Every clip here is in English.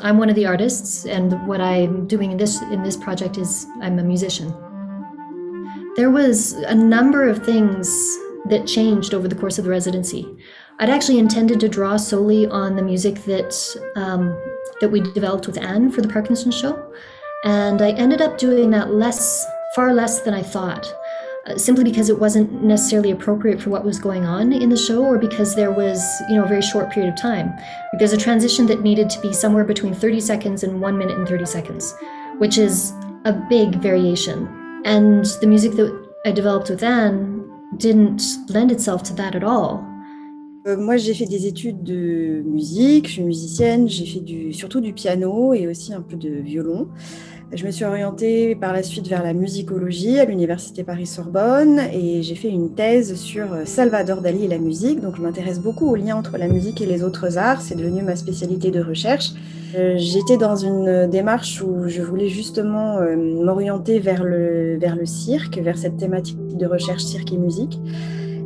I'm one of the artists, and what I'm doing in this project is I'm a musician. There was a number of things that changed over the course of the residency. I'd actually intended to draw solely on the music that we developed with Anne for the Parkinson's show, and I ended up doing that far less than I thought. Simply because it wasn't necessarily appropriate for what was going on in the show, or because there was, a very short period of time. There's a transition that needed to be somewhere between 30 seconds and 1 minute and 30 seconds, which is a big variation. And the music that I developed with Anne didn't lend itself to that at all. Moi, j'ai fait des études de musique, je suis musicienne, j'ai fait surtout du piano et aussi un peu de violon. Je me suis orientée par la suite vers la musicologie à l'université Paris-Sorbonne et j'ai fait une thèse sur Salvador Dali et la musique. Donc je m'intéresse beaucoup aux liens entre la musique et les autres arts, c'est devenu ma spécialité de recherche. J'étais dans une démarche où je voulais justement m'orienter vers le cirque, vers cette thématique de recherche cirque et musique.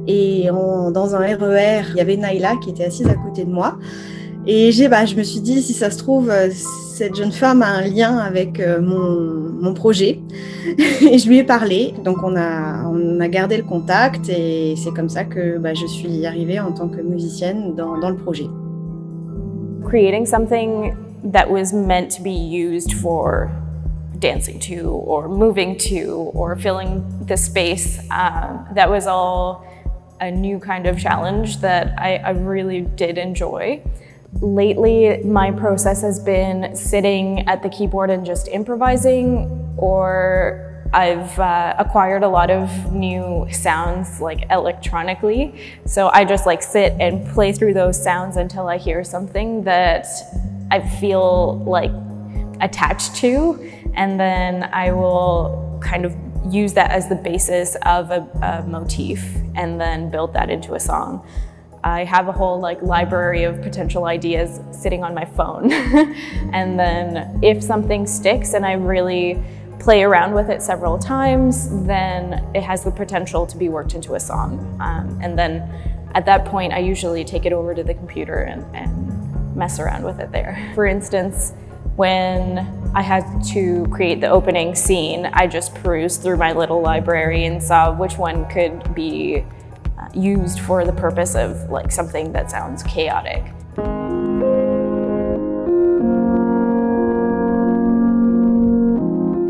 Et dans un RER, il y avait Naïla qui était assise à côté de moi. Et je me suis dit, si ça se trouve, cette jeune femme a un lien avec mon projet. Et je lui ai parlé. Donc on a gardé le contact et c'est comme ça que je suis arrivée en tant que musicienne dans le projet. Creating something that was meant to be used for dancing to or moving to or filling the space, that was all a new kind of challenge that I really did enjoy. Lately, my process has been sitting at the keyboard and just improvising, or I've acquired a lot of new sounds like electronically. So I just sit and play through those sounds until I hear something that I feel attached to, and then I will kind of use that as the basis of a motif and then build that into a song. I have a whole library of potential ideas sitting on my phone. And then if something sticks and I really play around with it several times, then it has the potential to be worked into a song. And then at that point, I usually take it over to the computer and mess around with it there. For instance, when I had to create the opening scene, I just perused through my little library and saw which one could be used for the purpose of something that sounds chaotic.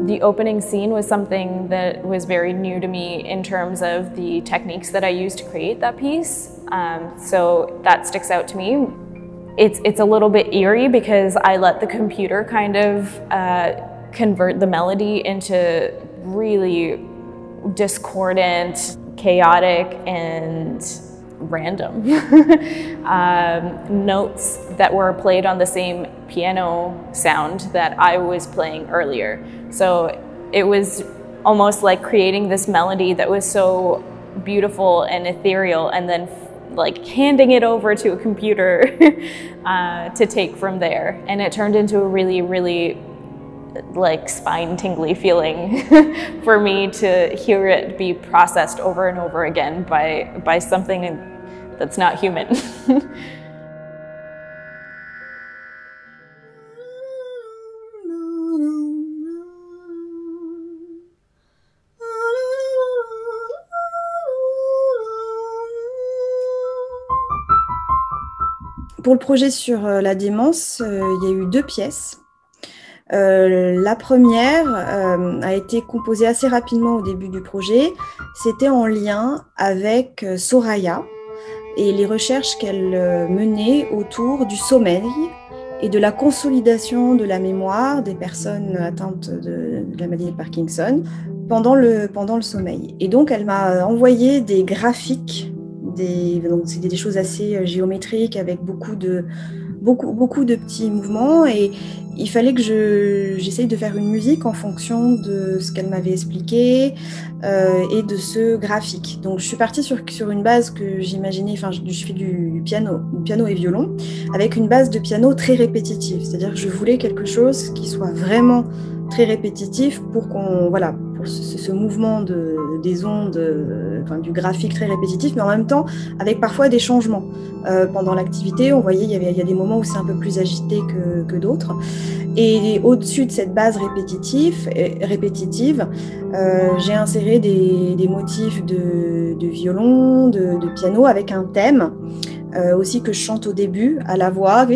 The opening scene was something that was very new to me in terms of the techniques that I used to create that piece. So that sticks out to me. It's a little bit eerie because I let the computer kind of convert the melody into really discordant, chaotic, and random notes that were played on the same piano sound that I was playing earlier. So it was almost like creating this melody that was so beautiful and ethereal, and then handing it over to a computer to take from there. And it turned into a really, really spine-tingly feeling for me to hear it be processed over and over again by something that's not human. Pour le projet sur la démence, il y a eu 2 pièces. La première a été composée assez rapidement au début du projet. C'était en lien avec Soraya et les recherches qu'elle menait autour du sommeil et de la consolidation de la mémoire des personnes atteintes de la maladie de Parkinson pendant le sommeil. Et donc, elle m'a envoyé des graphiques, donc c'était des choses assez géométriques avec beaucoup de petits mouvements, et il fallait que j'essaye de faire une musique en fonction de ce qu'elle m'avait expliqué et de ce graphique. Donc je suis partie sur une base que j'imaginais, je fais du piano et violon, avec une base de piano très répétitive, c'est-à-dire que je voulais quelque chose qui soit vraiment très répétitif pour ce mouvement des ondes du graphique très répétitif, mais en même temps avec parfois des changements. Pendant l'activité, on voyait il y a des moments où c'est un peu plus agité que d'autres. Et au-dessus de cette base répétitive, j'ai inséré des motifs de violon, de piano avec un thème. Aussi que je chante au début à la voix.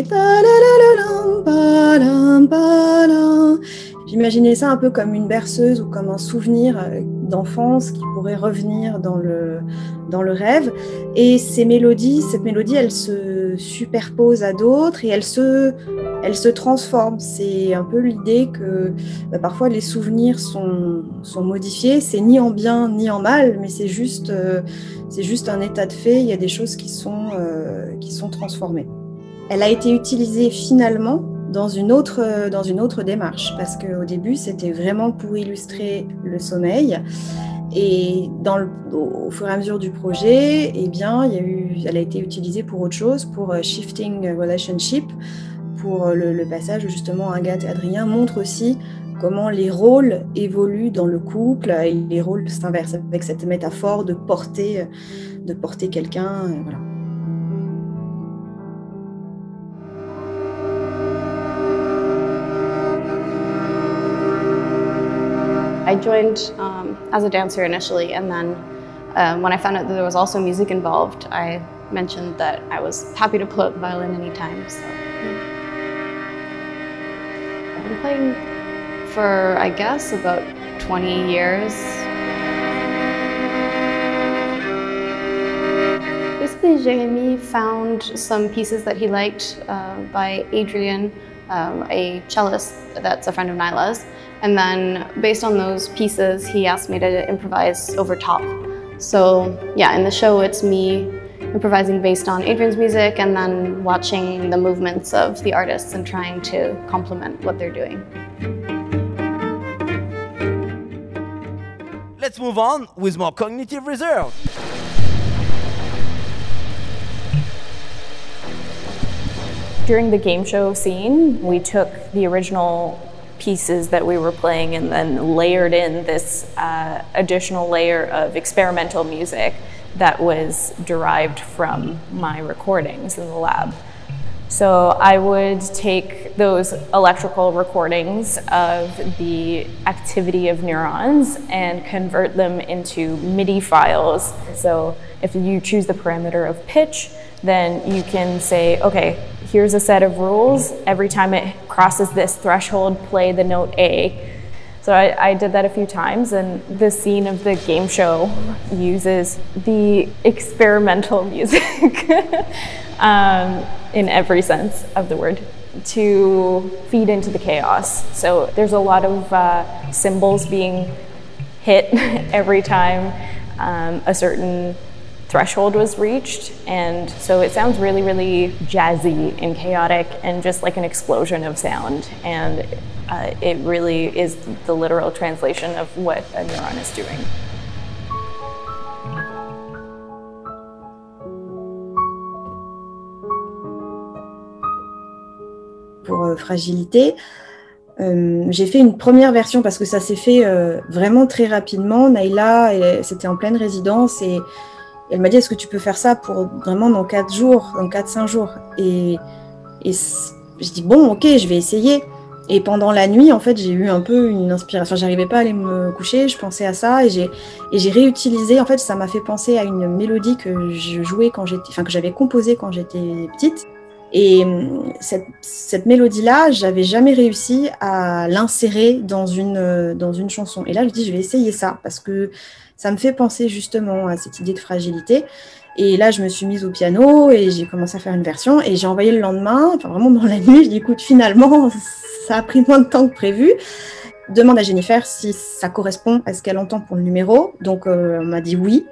J'imaginais ça un peu comme une berceuse ou comme un souvenir d'enfance qui pourrait revenir dans le rêve. Et cette mélodie, elle se superpose à d'autres et elle se transforme. C'est un peu l'idée que parfois les souvenirs sont modifiés. C'est ni en bien ni en mal, mais c'est juste un état de fait. Il y a des choses qui sont transformées. Elle a été utilisée finalement dans une autre démarche, parce qu'au début, c'était vraiment pour illustrer le sommeil. Et au fur et à mesure du projet, eh bien, elle a été utilisée pour autre chose, pour shifting relationship, pour le passage où justement Agathe et Adrien montrent aussi comment les rôles évoluent dans le couple, et les rôles s'inversent avec cette métaphore de porter quelqu'un. Voilà. I joined as a dancer initially, and then when I found out that there was also music involved, I mentioned that I was happy to pull out the violin anytime. So I've been playing for, I guess, about 20 years. Basically, Jérémy found some pieces that he liked by Adrian, a cellist that's a friend of Nyla's. And then, based on those pieces, he asked me to improvise over top. So, yeah, in the show, it's me improvising based on Adrian's music and then watching the movements of the artists and trying to complement what they're doing. Let's move on with more cognitive reserve. During the game show scene, we took the original pieces that we were playing and then layered in this additional layer of experimental music that was derived from my recordings in the lab. So I would take those electrical recordings of the activity of neurons and convert them into MIDI files. So if you choose the parameter of pitch, then you can say, okay, here's a set of rules. Every time it crosses this threshold, play the note A. So I did that a few times, and the scene of the game show uses the experimental music in every sense of the word to feed into the chaos. So there's a lot of cymbals being hit every time a certain threshold was reached, and so it sounds really, really jazzy and chaotic and just like an explosion of sound, and it really is the literal translation of what a neuron is doing. Pour Fragilité, j'ai fait une première version parce que ça s'est fait vraiment très rapidement. Naïla, c'était en pleine résidence et elle m'a dit, est-ce que tu peux faire ça pour vraiment dans 4 jours, dans 4-5 jours? Et je dis, bon, ok, je vais essayer. Et pendant la nuit, en fait, j'ai eu un peu une inspiration. J'arrivais pas à aller me coucher, je pensais à ça et j'ai réutilisé. En fait, ça m'a fait penser à une mélodie que je jouais que j'avais composée quand j'étais petite. Et cette mélodie-là, j'avais jamais réussi à l'insérer dans une chanson. Et là, je me dis, je vais essayer ça parce que ça me fait penser justement à cette idée de fragilité. Et là, je me suis mise au piano et j'ai commencé à faire une version. Et j'ai envoyé le lendemain, enfin vraiment dans la nuit, je dis, écoute, finalement, ça a pris moins de temps que prévu. Demande à Jennifer si ça correspond à ce qu'elle entend pour le numéro. Donc, on m'a dit oui.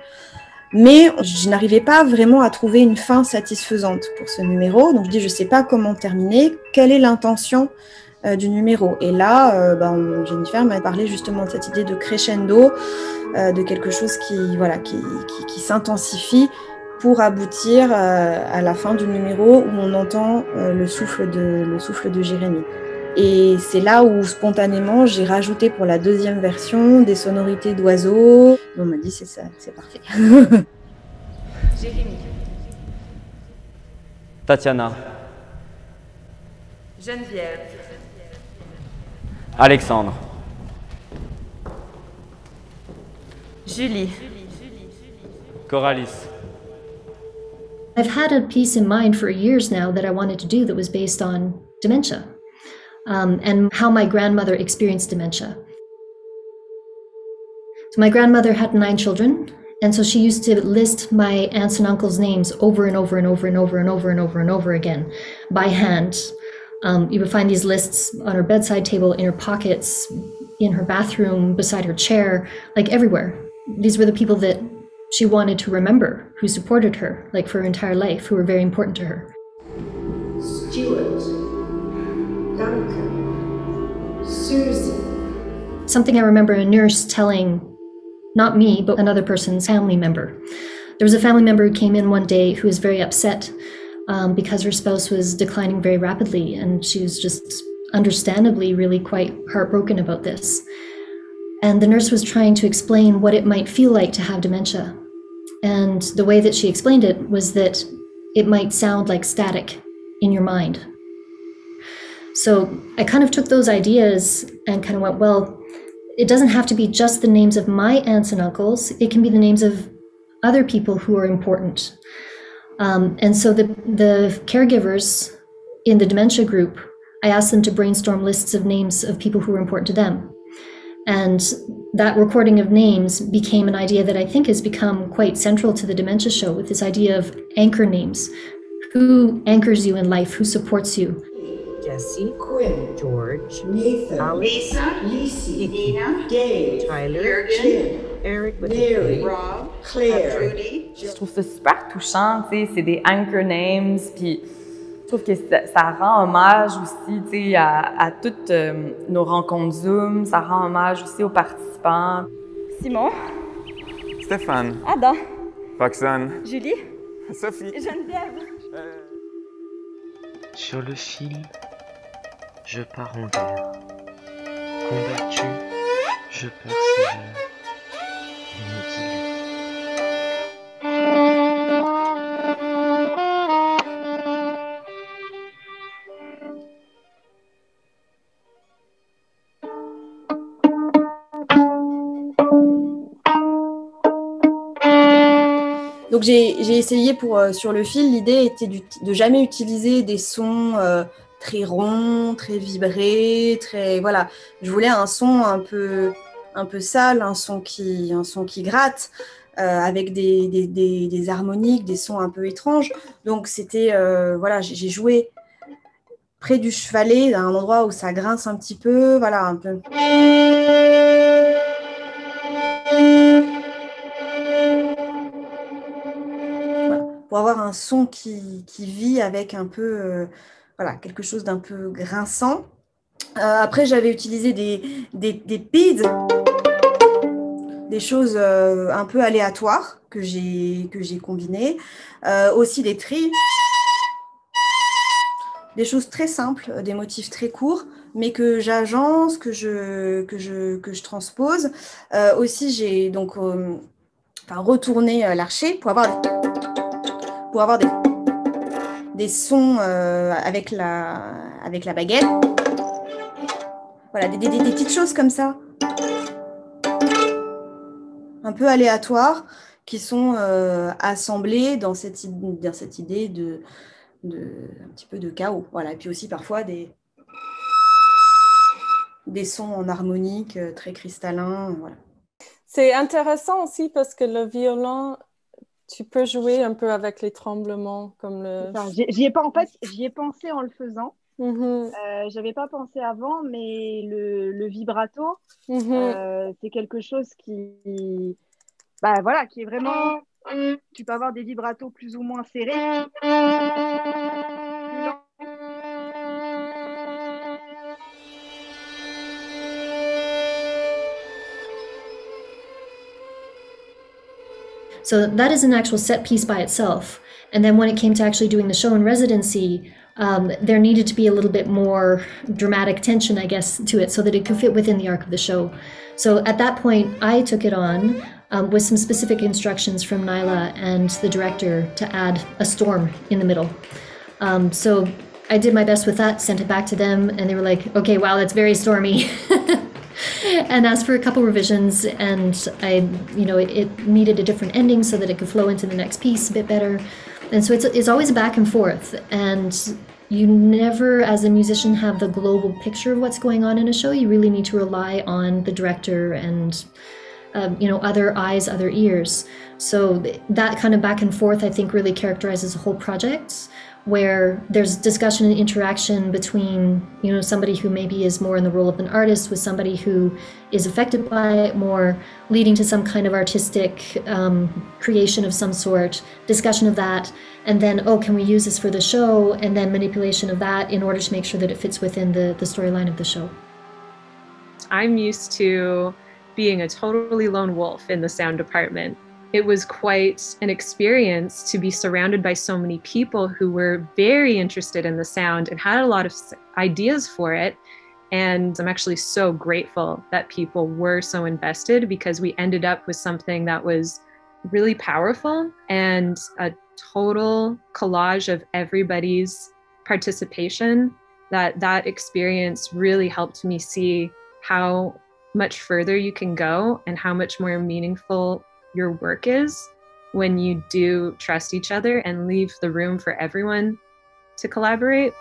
Mais je n'arrivais pas vraiment à trouver une fin satisfaisante pour ce numéro. Donc, je dis, je ne sais pas comment terminer. Quelle est l'intention du numéro? Et là, Jennifer m'a parlé justement de cette idée de crescendo, de quelque chose qui s'intensifie pour aboutir à la fin du numéro où on entend le souffle de Jérémy. Et c'est là où spontanément j'ai rajouté pour la deuxième version des sonorités d'oiseaux. On m'a dit c'est ça, c'est parfait. Jérémy. Tatiana. Geneviève. Alexandre. Julie. Coralis. I've had a piece in mind for years now that I wanted to do that was based on dementia and how my grandmother experienced dementia. So my grandmother had 9 children, and so she used to list my aunts and uncles' names over and over and over and over and over and over and over again by hand. You would find these lists on her bedside table, in her pockets, in her bathroom, beside her chair, like everywhere. These were the people that she wanted to remember, who supported her, like for her entire life, who were very important to her. Stuart, Duncan, Susan. Something I remember a nurse telling, not me, but another person's family member. There was a family member who came in one day who was very upset because her spouse was declining very rapidly, and she was just understandably really quite heartbroken about this. And the nurse was trying to explain what it might feel like to have dementia. And the way that she explained it was that it might sound like static in your mind. So I kind of took those ideas and kind of went, well, it doesn't have to be just the names of my aunts and uncles. It can be the names of other people who are important. And so the caregivers in the dementia group, I asked them to brainstorm lists of names of people who were important to them. And that recording of names became an idea that I think has become quite central to the Dementia Show, with this idea of anchor names. Who anchors you in life? Who supports you? Jesse, Quinn, George, Nathan, Alex, Lisa, Nina, Dave, Tyler, Jim, Eric, Mary, Rob, Claire, Trudy. Je trouve ça super touchant, tu sais, c'est des anchor names, puis je trouve que ça rend hommage aussi, tu sais, à toutes nos rencontres Zoom, ça rend hommage aussi aux participants. Simon. Stéphane. Adam. Roxane. Julie. Sophie. Geneviève. Sur le fil, je pars en guerre. Combattu, je persévère. Inutile. Donc j'ai essayé sur le fil, l'idée était de jamais utiliser des sons très ronds, très vibrés, très voilà. Je voulais un son un peu sale, un son qui gratte, avec des harmoniques, des sons un peu étranges. Donc c'était voilà, j'ai joué près du chevalet, à un endroit où ça grince un petit peu, voilà, un peu. Pour avoir un son qui vit avec un peu, voilà, quelque chose d'un peu grinçant. Après, j'avais utilisé des PIDs, des choses un peu aléatoires que j'ai combinées. Aussi des trilles, des choses très simples, des motifs très courts, mais que j'agence, que je transpose. Aussi, j'ai donc retourné l'archet pour avoir des sons avec la baguette. Voilà, des petites choses comme ça, un peu aléatoires, qui sont assemblées dans cette idée de un petit peu de chaos. Voilà. Et puis aussi parfois des sons en harmonique très cristallins. Voilà. C'est intéressant aussi parce que le violon, tu peux jouer un peu avec les tremblements, comme le... J'y ai pensé en le faisant. Mm-hmm. J'avais pas pensé avant, mais le vibrato, c'est quelque chose qui est vraiment... Tu peux avoir des vibratos plus ou moins serrés. So that is an actual set piece by itself. And then when it came to actually doing the show in residency, there needed to be a little bit more dramatic tension, I guess, to it so that it could fit within the arc of the show. So at that point, I took it on with some specific instructions from Nyla and the director to add a storm in the middle. So I did my best with that, sent it back to them, and they were like, okay, wow, that's very stormy. And asked for a couple revisions, and it needed a different ending so that it could flow into the next piece a bit better. And so it's always a back and forth, and you never, as a musician, have the global picture of what's going on in a show. You really need to rely on the director and other eyes, other ears. So that kind of back and forth, I think, really characterizes the whole project, where there's discussion and interaction between, somebody who maybe is more in the role of an artist with somebody who is affected by it more, leading to some kind of artistic creation of some sort, discussion of that, and then, can we use this for the show? And then manipulation of that in order to make sure that it fits within the storyline of the show. I'm used to being a totally lone wolf in the sound department. It was quite an experience to be surrounded by so many people who were very interested in the sound and had a lot of ideas for it. And I'm actually so grateful that people were so invested, because we ended up with something that was really powerful and a total collage of everybody's participation. That experience really helped me see how much further you can go and how much more meaningful your work is when you do trust each other and leave the room for everyone to collaborate.